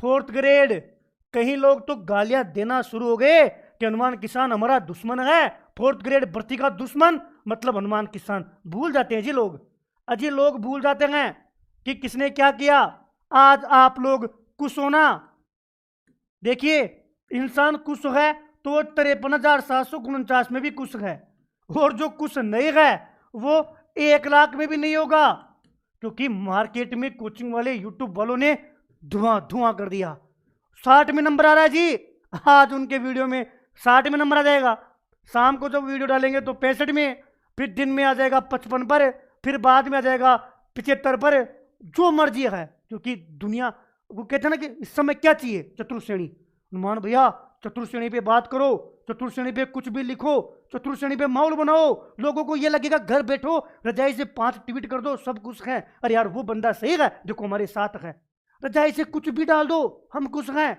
4th grade. कहीं लोग तो गालियां देना शुरू हो गए कि हनुमान किसान हमारा दुश्मन है, 4th ग्रेड भर्ती का दुश्मन मतलब हनुमान किसान। भूल जाते हैं जी लोग, अजी लोग भूल जाते हैं कि किसने क्या किया। आज आप लोग खुश होना, देखिए इंसान खुश है तो 53,749 में भी खुश है, और जो खुश नहीं है वो 1 लाख में भी नहीं होगा, क्योंकि मार्केट में कोचिंग वाले यूट्यूब वालों ने धुआं धुआं कर दिया। 60 में नंबर आ रहा है जी, आज उनके वीडियो में 60 में नंबर आ जाएगा। शाम को जब वीडियो डालेंगे तो 65 में, फिर दिन में आ जाएगा 55 पर, फिर बाद में आ जाएगा 75 पर, जो मर्जी है। क्योंकि दुनिया वो कहते हैं ना कि इस समय क्या चाहिए, चतुर्श्रेणी। हनुमान भैया चतुर्श्रेणी पे बात करो, चतुर्श्रेणी पे कुछ भी लिखो, चतुर्श्रेणी पे माहौल बनाओ, लोगों को ये लगेगा घर बैठो रजाई से 5 ट्वीट कर दो सब कुछ है। अरे यार वो बंदा सही है देखो हमारे साथ है, रजाई से कुछ भी डाल दो हम खुश हैं।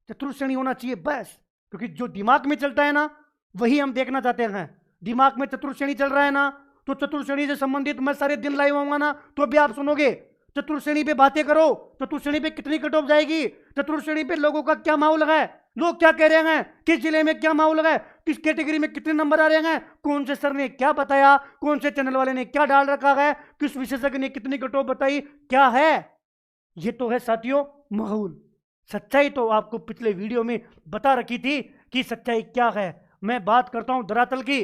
चतुर्श्रेणी होना चाहिए बस, क्योंकि जो दिमाग में चलता है ना वही हम देखना चाहते हैं। दिमाग में चतुर्श्रेणी चल रहा है ना, तो चतुर्श्रेणी से संबंधित मैं सारे दिन लाइव आऊंगा ना तो भी आप सुनोगे। चतुर्श्रेणी पे बातें करो, चतुर्श्रेणी पे कितनी कट ऑफ जाएगी, चतुर्श्रेणी पे लोगों का क्या माहौल है, लोग क्या कह रहे हैं, किस जिले में क्या माहौल है, किस कैटेगरी में कितने नंबर आ रहे हैं, कौन से सर ने क्या बताया, कौन से चैनल वाले ने क्या डाल रखा है, किस विशेषज्ञ ने कितनी कट ऑफ बताई, क्या है। ये तो है साथियों माहौल। सच्चाई तो आपको पिछले वीडियो में बता रखी थी कि सच्चाई क्या है। मैं बात करता हूं धरातल की।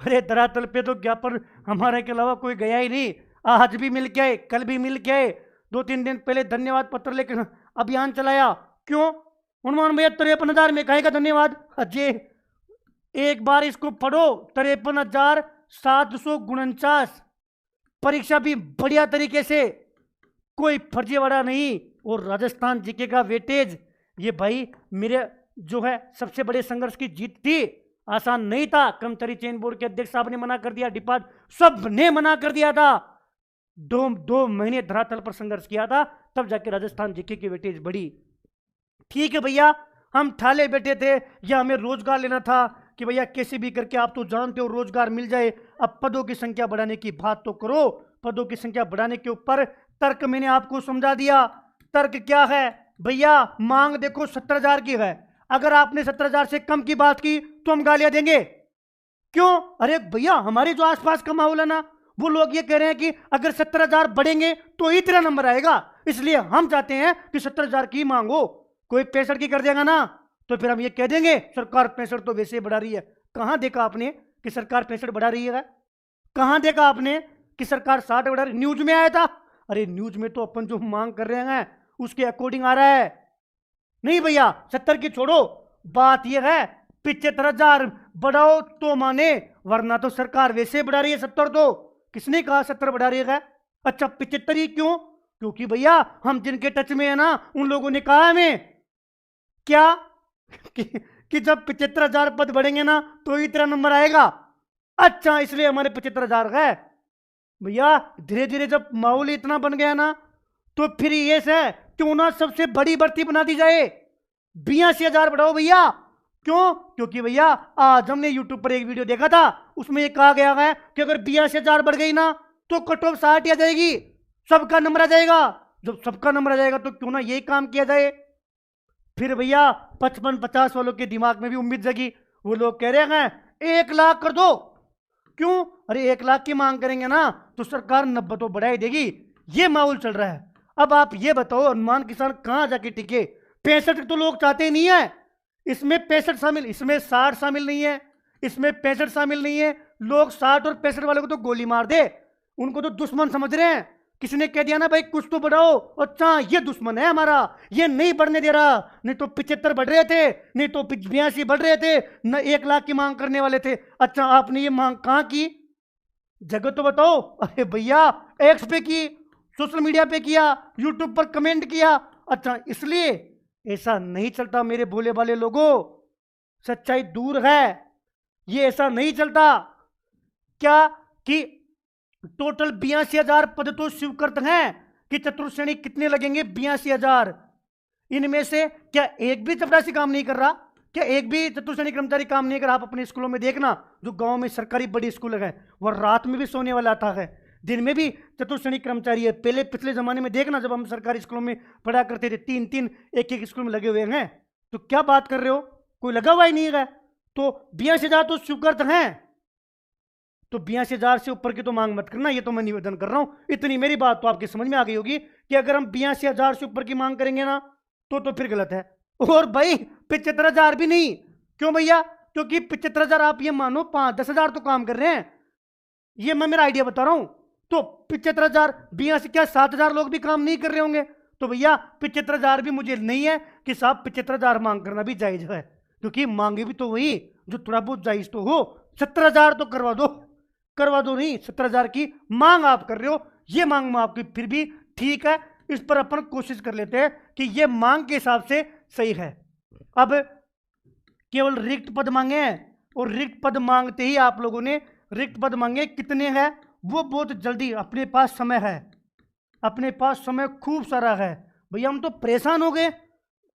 अरे धरातल पे तो ज्ञापन हमारे के अलावा कोई गया ही नहीं। आज भी मिल के आए, कल भी मिल के आए, 2-3 दिन पहले धन्यवाद पत्र लेकर अभियान चलाया। क्यों हनुमान भैया 53,000 में कहेगा धन्यवाद। अजय एक बार इसको पढ़ो, 53,749। परीक्षा भी बढ़िया तरीके से, कोई फर्जीवाड़ा नहीं। और राजस्थान जीके का वेटेज, ये भाई मेरे जो है सबसे बड़े संघर्ष की जीत थी। आसान नहीं था, कर्मचारी चयन बोर्ड के अध्यक्ष साहब ने मना कर दिया, डिपार्टमेंट सब ने मना कर दिया था। 2 महीने धरातल पर संघर्ष किया था, तब जाके राजस्थान जीके की वेटेज बढ़ी। ठीक है भैया, हम ठाले बैठे थे या हमें रोजगार लेना था कि भैया कैसे भी करके आप तो जानते हो रोजगार मिल जाए। अब पदों की संख्या बढ़ाने की बात तो करो। पदों की संख्या बढ़ाने के ऊपर तर्क मैंने आपको समझा दिया। तर्क क्या है भैया, मांग देखो 70,000 की है, अगर आपने 70,000 से कम की बात की तो हम गालियां देंगे। क्यों? अरे भैया हमारे जो आसपास का माहौल है ना, वो लोग ये कह रहे हैं कि अगर 70,000 बढ़ेंगे तो ही तेरा नंबर आएगा, इसलिए हम चाहते हैं कि 70,000 की मांग हो। कोई 65 की कर देगा ना तो फिर हम ये कह देंगे सरकार 65 तो वैसे ही बढ़ा रही है। कहां देखा आपने कि सरकार 65 बढ़ा रही है? कहां देखा आपने कि सरकार 60 बढ़ा रही? न्यूज में आया था? अरे न्यूज में तो अपन जो मांग कर रहे हैं उसके अकॉर्डिंग आ रहा है। नहीं भैया 70 की छोड़ो, बात यह है 75,000 बढ़ाओ तो माने, वरना तो सरकार वैसे बढ़ा रही है 70। तो किसने कहा 70 बढ़ा रही है? अच्छा 75 ही क्यों? क्योंकि भैया हम जिनके टच में है ना उन लोगों ने कहा हमें क्या कि जब 75,000 पद बढ़ेंगे ना तो ही तेरा नंबर आएगा। अच्छा इसलिए हमारे 75,000 है। भैया धीरे धीरे जब माहौल इतना बन गया ना तो फिर ये है क्यों ना सबसे बड़ी भर्ती बना दी जाए, 82,000 बढ़ाओ भैया। क्यों? क्योंकि भैया आज हमने यूट्यूब पर एक वीडियो देखा था, उसमें ये कहा गया है कि अगर 82,000 बढ़ गई ना तो कट ऑफ 60 आ जाएगी, सबका नंबर आ जाएगा। जब सबका नंबर आ जाएगा तो क्यों ना यही काम किया जाए। फिर भैया 55-50 वालों के दिमाग में भी उम्मीद जगी, वो लोग कह रहे हैं 1 लाख कर दो। क्यों? अरे 1 लाख की मांग करेंगे ना तो सरकार 90 तो बढ़ा ही देगी। ये माहौल चल रहा है। अब आप ये बताओ हनुमान किसान कहां जाके टिके? 65 तो लोग चाहते ही नहीं है, इसमें 65 शामिल, इसमें 60 शामिल नहीं है, इसमें 65 शामिल नहीं है। लोग 60 और 65 वाले को तो गोली मार दे, उनको तो दुश्मन समझ रहे हैं। किसी ने कह दिया ना भाई कुछ तो बढ़ाओ, अच्छा ये दुश्मन है हमारा, ये नहीं बढ़ने दे रहा। नहीं तो 75 बढ़ रहे थे, नहीं तो 82 बढ़ रहे थे, न 1 लाख की मांग करने वाले थे। अच्छा आपने ये मांग कहां की? जगह तो बताओ। अरे भैया एक्स पे की, सोशल मीडिया पे किया, यूट्यूब पर कमेंट किया। अच्छा इसलिए ऐसा नहीं चलता मेरे भोले वाले लोगों, सच्चाई दूर है, ये ऐसा नहीं चलता। क्या कि टोटल 82,000 पद तो स्वीकृत हैं कि चतुर्श्रेणी कितने लगेंगे? 82,000। इनमें से क्या एक भी चपरासी काम नहीं कर रहा? क्या एक भी चतुर्श्रेणी कर्मचारी काम नहीं कर रहा? आप अपने स्कूलों में देखना, जो गांव में सरकारी बड़ी स्कूल है वह रात में भी सोने वाला आता है, दिन में भी चतुर्श्रेणी कर्मचारी है। पहले पिछले जमाने में देखना, जब हम सरकारी स्कूलों में पढ़ा करते थे, 3-3 एक स्कूल में लगे हुए हैं, तो क्या बात कर रहे हो, कोई लगा हुआ ही नहीं है। तो 82,000 तो स्वीकृत हैं, तो 82,000 से ऊपर की तो मांग मत करना, ये तो मैं निवेदन कर रहा हूं। इतनी मेरी बात तो आपकी समझ में आ गई होगी कि अगर हम 82,000 से ऊपर की मांग करेंगे ना तो फिर गलत है। और भाई 75,000 भी नहीं। क्यों भैया? क्योंकि 75,000 आप ये मानो 5-10,000 तो काम कर रहे हैं, ये मैं मेरा आइडिया बता रहा हूं। तो 75,000 82 क्या 7,000 लोग भी काम नहीं कर रहे होंगे? तो भैया 75,000 भी मुझे नहीं है कि साहब 75,000 मांग करना भी जायज है, क्योंकि मांगे भी तो वही जो थोड़ा बहुत जायज तो हो। 70,000 तो करवा दो नहीं, 70,000 की मांग आप कर रहे हो, ये मांग में आपकी फिर भी ठीक है, इस पर अपन कोशिश कर लेते हैं कि ये मांग के हिसाब से सही है। अब केवल रिक्त पद मांगे हैं, और रिक्त पद मांगते ही आप लोगों ने रिक्त पद मांगे कितने हैं वो बहुत जल्दी, अपने पास समय है, अपने पास समय खूब सारा है। भैया हम तो परेशान हो गए,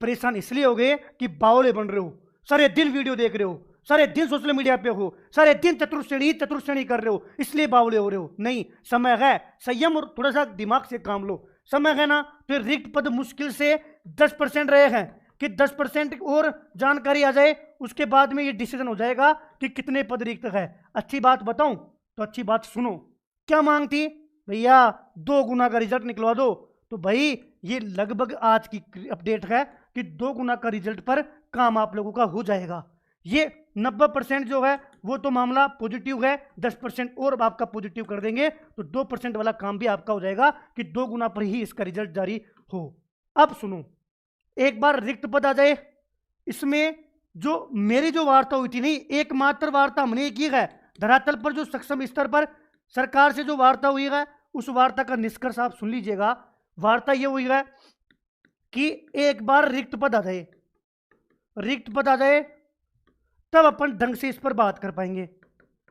परेशान इसलिए हो गए कि बावले बन रहे हो, सारे दिन वीडियो देख रहे हो, सारे दिन सोशल मीडिया पे हो, सारे दिन चतुर्श्रेणी कर रहे हो, इसलिए बावले हो रहे हो। नहीं, समय है, संयम और थोड़ा सा दिमाग से काम लो। समय है ना, तो रिक्त पद मुश्किल से 10% रहे हैं कि 10% और जानकारी आ जाए, उसके बाद में ये डिसीजन हो जाएगा कि कितने पद रिक्त है। अच्छी बात बताऊं तो अच्छी बात सुनो, क्या मांग थी भैया? 2 गुना का रिजल्ट निकलवा दो। तो भाई ये लगभग आज की अपडेट है कि 2 गुना का रिजल्ट पर काम आप लोगों का हो जाएगा। ये 90% जो है वो तो मामला पॉजिटिव है, 10% और आपका पॉजिटिव कर देंगे तो 2% वाला काम भी आपका हो जाएगा कि 2 गुना पर ही इसका रिजल्ट जारी हो। अब सुनो, एक बार रिक्त पद आ जाए, इसमें जो मेरी जो वार्ता हुई थी, नहीं एकमात्र वार्ता हमने की है धरातल पर, जो सक्षम स्तर पर सरकार से जो वार्ता हुई है, उस वार्ता का निष्कर्ष आप सुन लीजिएगा। वार्ता ये हुई है कि एक बार रिक्त पद आ जाए, रिक्त पद आ जाए तब अपन ढंग से इस पर बात कर पाएंगे,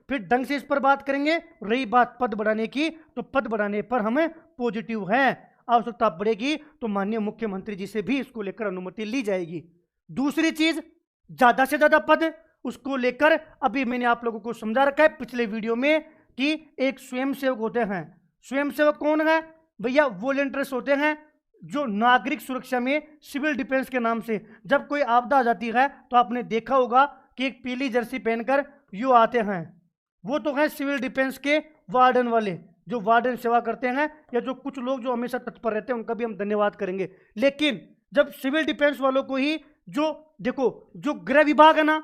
फिर ढंग से इस पर बात करेंगे। रही बात पद बढ़ाने की, तो पद बढ़ाने पर हमें पॉजिटिव है, आवश्यकता पड़ेगी तो माननीय मुख्यमंत्री जी से भी इसको लेकर अनुमति ली जाएगी। दूसरी चीज, ज्यादा से ज्यादा पद, उसको लेकर अभी मैंने आप लोगों को समझा रखा है पिछले वीडियो में कि एक स्वयंसेवक होते हैं। स्वयंसेवक कौन है भैया? वॉलंटियर्स होते हैं जो नागरिक सुरक्षा में सिविल डिफेंस के नाम से, जब कोई आपदा आ जाती है तो आपने देखा होगा कि एक पीली जर्सी पहनकर यू आते हैं, वो तो है सिविल डिफेंस के वार्डन वाले, जो वार्डन सेवा करते हैं, या जो कुछ लोग जो हमेशा तत्पर रहते हैं उनका भी हम धन्यवाद करेंगे। लेकिन जब सिविल डिफेंस वालों को ही जो देखो, जो गृह विभाग है ना,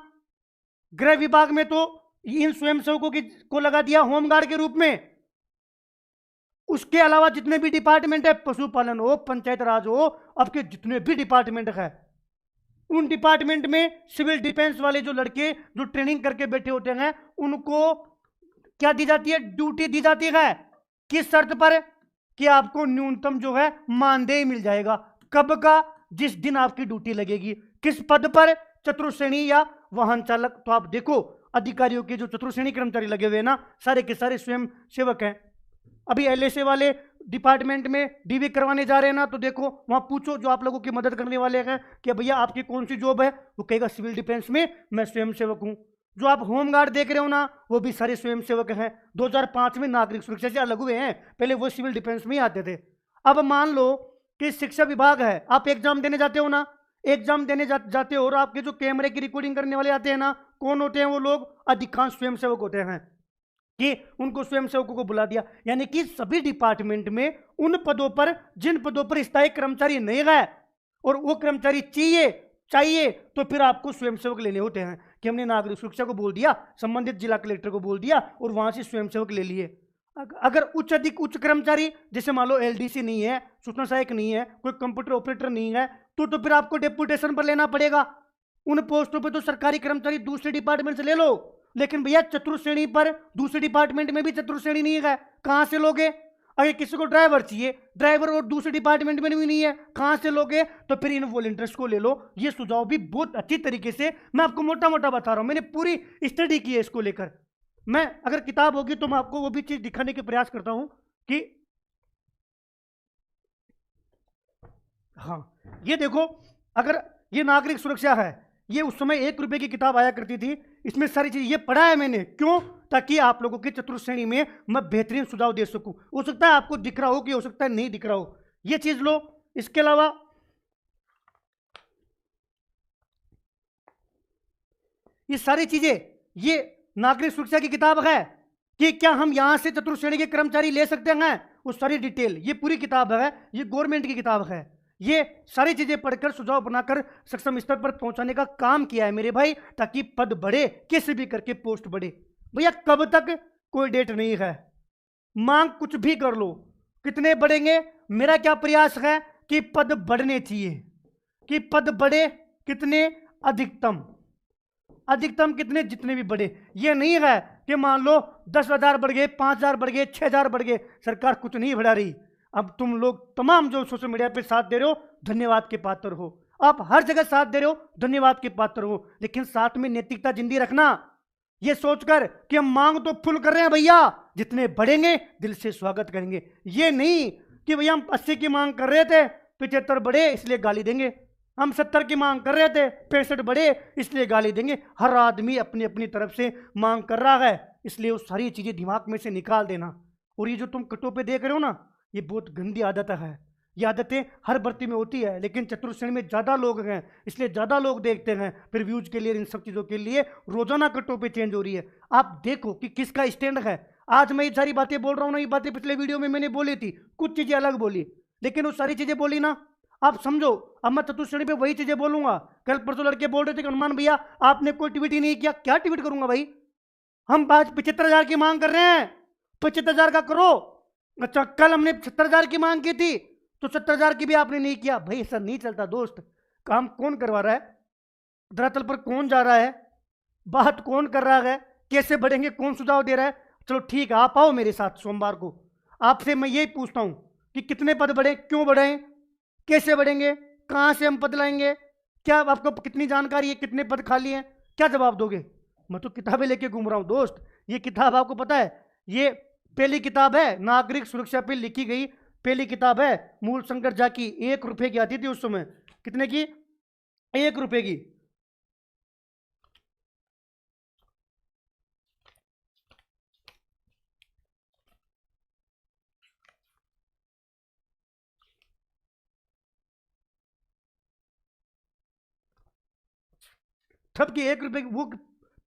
गृह विभाग में तो इन स्वयंसेवकों को लगा दिया होमगार्ड के रूप में। उसके अलावा जितने भी डिपार्टमेंट है, पशुपालन हो, पंचायत राज हो, आपके जितने भी डिपार्टमेंट है, उन डिपार्टमेंट में सिविल डिफेंस वाले जो लड़के जो ट्रेनिंग करके बैठे होते हैं, उनको क्या दी जाती है? ड्यूटी दी जाती है। किस शर्त पर? कि आपको न्यूनतम जो है मानदेय मिल जाएगा। कब का? जिस दिन आपकी ड्यूटी लगेगी। किस पद पर? चतुर्श्रेणी या वाहन चालक। तो आप देखो अधिकारियों के जो चतुर्श्रेणी कर्मचारी लगे हुए हैं ना, सारे के सारे स्वयं सेवक हैं। अभी एलएसए वाले डिपार्टमेंट में डीवी करवाने जा रहे हैं ना, तो देखो वहां पूछो जो आप लोगों की मदद करने वाले हैं कि भैया आपकी कौन सी जॉब है, वो कहेगा सिविल डिफेंस में मैं स्वयं सेवक हूं। जो आप होमगार्ड देख रहे हो ना, वो भी सारे स्वयं सेवक हैं। 2005 में नागरिक सुरक्षा से अलग हुए हैं, पहले वो सिविल डिफेंस में ही आते थे। अब मान लो कि शिक्षा विभाग है, आप एग्जाम देने जाते हो ना, एग्जाम देने जाते हो और आपके जो कैमरे की रिकॉर्डिंग करने वाले आते हैं ना, कौन होते हैं वो लोग? अधिकांश स्वयंसेवक होते हैं। कि उनको स्वयंसेवकों को बुला दिया, यानी कि सभी डिपार्टमेंट में उन पदों पर जिन पदों पर स्थायी कर्मचारी नहीं गए और वो कर्मचारी चाहिए तो फिर आपको स्वयंसेवक लेने होते हैं। कि हमने नागरिक सुरक्षा को बोल दिया, संबंधित जिला कलेक्टर को बोल दिया और वहां से स्वयंसेवक ले लिए। अगर अधिक उच्च कर्मचारी, जैसे मान लो एलडीसी नहीं है, सूचना सहायक नहीं है, कोई कंप्यूटर ऑपरेटर नहीं है, तो फिर आपको डेपुटेशन पर लेना पड़ेगा। उन पोस्टों पर तो सरकारी कर्मचारी दूसरे डिपार्टमेंट से ले लो, लेकिन भैया चतुर्श्रेणी पर दूसरे डिपार्टमेंट में भी चतुर्श्रेणी नहीं है, कहां से लोगे? अगर किसी को ड्राइवर चाहिए, ड्राइवर और दूसरे डिपार्टमेंट में भी नहीं है, कहां से लोगे? तो फिर इन वॉलंटियर्स को ले लो। ये सुझाव भी बहुत अच्छी तरीके से मैं आपको मोटा मोटा बता रहा हूं, मैंने पूरी स्टडी की है इसको लेकर। मैं अगर किताब होगी तो मैं आपको वो भी चीज दिखाने के प्रयास करता हूं कि हाँ, ये देखो, अगर ये नागरिक सुरक्षा है, ये उस समय 1 रुपए की किताब आया करती थी, इसमें सारी चीज ये पढ़ा है मैंने। क्यों? ताकि आप लोगों की चतुर्थ श्रेणी में मैं बेहतरीन सुझाव दे सकूं। हो सकता है आपको दिख रहा हो कि हो सकता है नहीं दिख रहा हो, ये चीज लो। इसके अलावा ये सारी चीजें, ये नागरिक सुरक्षा की किताब है कि क्या हम यहां से चतुर्थ श्रेणी के कर्मचारी ले सकते हैं, वो सारी डिटेल, ये पूरी किताब है, ये गवर्नमेंट की किताब है। ये सारी चीजें पढ़कर सुझाव बनाकर सक्षम स्तर पर पहुंचाने का काम किया है मेरे भाई, ताकि पद बढ़े, कैसे भी करके पोस्ट बढ़े। भैया कब तक कोई डेट नहीं है, मांग कुछ भी कर लो, कितने बढ़ेंगे। मेरा क्या प्रयास है कि पद बढ़ने चाहिए, कि पद बढ़े, कितने, अधिकतम, अधिकतम कितने, जितने भी बढ़े। ये नहीं है कि मान लो 10,000 बढ़ गए, 5,000 बढ़ गए, 6,000 बढ़ गए, सरकार कुछ नहीं बढ़ा रही। अब तुम लोग तमाम जो सोशल मीडिया पे साथ दे रहे हो, धन्यवाद के पात्र हो। आप हर जगह साथ दे रहे हो, धन्यवाद के पात्र हो, लेकिन साथ में नैतिकता जिंदी रखना, ये सोचकर कि हम मांग तो फुल कर रहे हैं भैया, जितने बढ़ेंगे दिल से स्वागत करेंगे। ये नहीं कि भैया हम 80 की मांग कर रहे थे, 75 बढ़े इसलिए गाली देंगे, हम 70 की मांग कर रहे थे, 65 बढ़े इसलिए गाली देंगे। हर आदमी अपनी अपनी तरफ से मांग कर रहा है, इसलिए वो सारी चीजें दिमाग में से निकाल देना। और ये जो तुम कटो पे देख रहे हो ना, ये बहुत गंदी आदत है। ये आदतें हर भर्ती में होती है, लेकिन चतुर्थ श्रेणी में ज़्यादा लोग हैं, इसलिए ज़्यादा लोग देखते हैं। फिर व्यूज के लिए, इन सब चीज़ों के लिए रोजाना कटो पे चेंज हो रही है। आप देखो कि किसका स्टैंड है। आज मैं ये सारी बातें बोल रहा हूँ ना, ये बातें पिछले वीडियो में मैंने बोली थी, कुछ चीज़ें अलग बोली, लेकिन वो सारी चीज़ें बोली ना, आप समझो। अब मैं चतुर्थ श्रेणी पे वही चीज़ें बोलूंगा। कल परसों लड़के बोल रहे थे कि हनुमान भैया आपने कोई ट्वीट ही नहीं किया। क्या ट्वीट करूंगा भाई? हम आज 75,000 की मांग कर रहे हैं, 75,000 का करो। अच्छा, कल हमने 70,000 की मांग की थी, तो 70,000 की भी आपने नहीं किया। भाई ऐसा नहीं चलता दोस्त। काम कौन करवा रहा है, धरातल पर कौन जा रहा है, बात कौन कर रहा है, कैसे बढ़ेंगे कौन सुझाव दे रहा है। चलो ठीक है, आप आओ मेरे साथ सोमवार को। आपसे मैं यही पूछता हूं कि कितने पद बढ़े, क्यों बढ़े, कैसे बढ़ेंगे, कहां से हम पद लाएंगे, क्या आपको कितनी जानकारी है, कितने पद खाली हैं, क्या जवाब दोगे? मैं तो किताबें लेके घूम रहा हूं दोस्त। ये किताब आपको पता है, ये पहली किताब है नागरिक सुरक्षा पे लिखी गई पहली किताब है। मूल शंकर झा की 1 रुपए की आती थी उस समय। कितने की? 1 रुपए की। तब की 1 रुपए की वो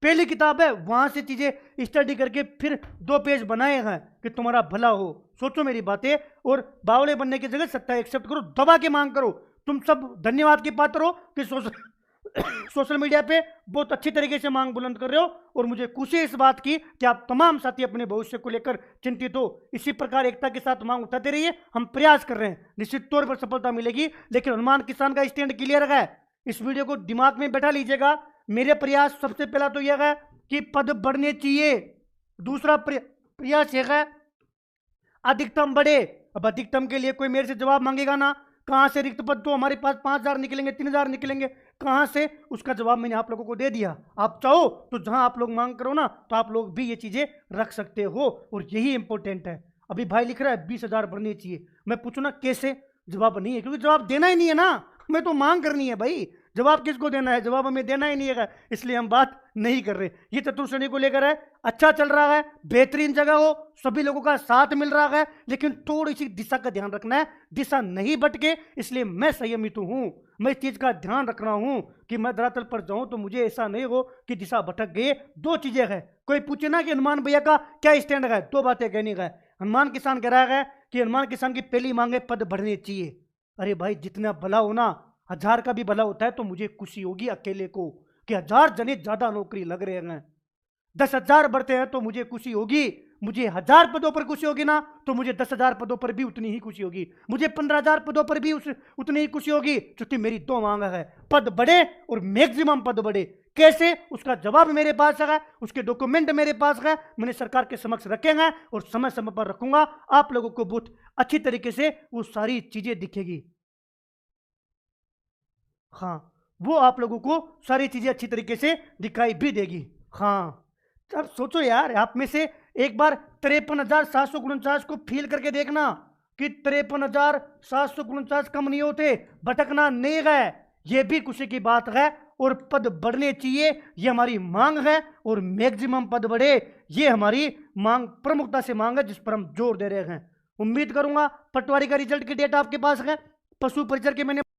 पहली किताब है। वहां से चीजें स्टडी करके फिर 2 पेज बनाए हैं कि तुम्हारा भला हो। सोचो मेरी बातें, और बावले बनने की जगह सत्ता एक्सेप्ट करो, दबा के मांग करो। तुम सब धन्यवाद के पात्र हो कि सोशल मीडिया पे बहुत अच्छी तरीके से मांग बुलंद कर रहे हो, और मुझे खुशी है इस बात की कि आप तमाम साथी अपने भविष्य को लेकर चिंतित हो। इसी प्रकार एकता के साथ मांग उठाते रहिए, हम प्रयास कर रहे हैं, निश्चित तौर पर सफलता मिलेगी। लेकिन हनुमान किसान का स्टैंड क्लियर है। इस वीडियो को दिमाग में बैठा लीजिएगा। मेरे प्रयास सबसे पहला तो यह है कि पद बढ़ने चाहिए। दूसरा प्रयास यह है अधिकतम बढ़े। अब अधिकतम के लिए कोई मेरे से जवाब मांगेगा ना, कहां से रिक्त पद, तो हमारे पास 5,000 निकलेंगे, 3,000 निकलेंगे, कहां से, उसका जवाब मैंने आप लोगों को दे दिया। आप चाहो तो जहां आप लोग मांग करो ना, तो आप लोग भी ये चीजें रख सकते हो, और यही इंपॉर्टेंट है। अभी भाई लिख रहा है 20,000 बढ़नी चाहिए, मैं पूछू ना कैसे, जवाब नहीं है, क्योंकि जवाब देना ही नहीं है ना, हमें तो मांग करनी है भाई। जवाब किसको देना है? जवाब हमें देना ही नहीं है, इसलिए हम बात नहीं कर रहे। ये चतुर्थ श्रेणी को लेकर है, अच्छा चल रहा है, बेहतरीन जगह हो, सभी लोगों का साथ मिल रहा है, लेकिन थोड़ी सी दिशा का ध्यान रखना है, दिशा नहीं भटके। इसलिए मैं संयमित हूं, मैं इस चीज का ध्यान रख रहा हूं कि मैं धरातल पर जाऊं तो मुझे ऐसा नहीं हो कि दिशा भटक गई। 2 चीजें हैं। कोई पूछे ना कि हनुमान भैया का क्या स्टैंड है, 2 बातें कहने का है। हनुमान किसान कह रहा है कि हनुमान किसान की पहली मांग है पद बढ़ने चाहिए। अरे भाई जितना भला हो ना, 1000 का भी भला होता है तो मुझे खुशी होगी अकेले को कि 1000 जने ज्यादा नौकरी लग रहे हैं। 10,000 बढ़ते हैं तो मुझे खुशी होगी। मुझे 1000 पदों पर खुशी होगी ना, तो मुझे 10,000 पदों पर भी उतनी ही खुशी होगी। मुझे 15,000 पदों पर भी उतनी ही खुशी होगी, क्योंकि मेरी 2 मांग है, पद बढ़े और मैक्सिमम पद बढ़े। कैसे, उसका जवाब मेरे पास है, उसके डॉक्यूमेंट मेरे पास है, मैंने सरकार के समक्ष रखे हैं और समय समय पर रखूंगा। आप लोगों को बहुत अच्छी तरीके से वो सारी चीजें दिखेगी। हाँ, वो आप लोगों को सारी चीजें अच्छी तरीके से दिखाई भी देगी। हाँ, अब सोचो यार, आप में से एक बार 53,749 को फील करके देखना कि 53,749 कम नहीं होते, भटकना नहीं गए, ये भी खुशी की बात है। और पद बढ़ने चाहिए, ये हमारी मांग है। और मैक्सिमम पद बढ़े, ये हमारी मांग, प्रमुखता से मांग है, जिस पर हम जोर दे रहे हैं। उम्मीद करूंगा पटवारी का रिजल्ट की डेट आपके पास है। पशु परिचर के मैंने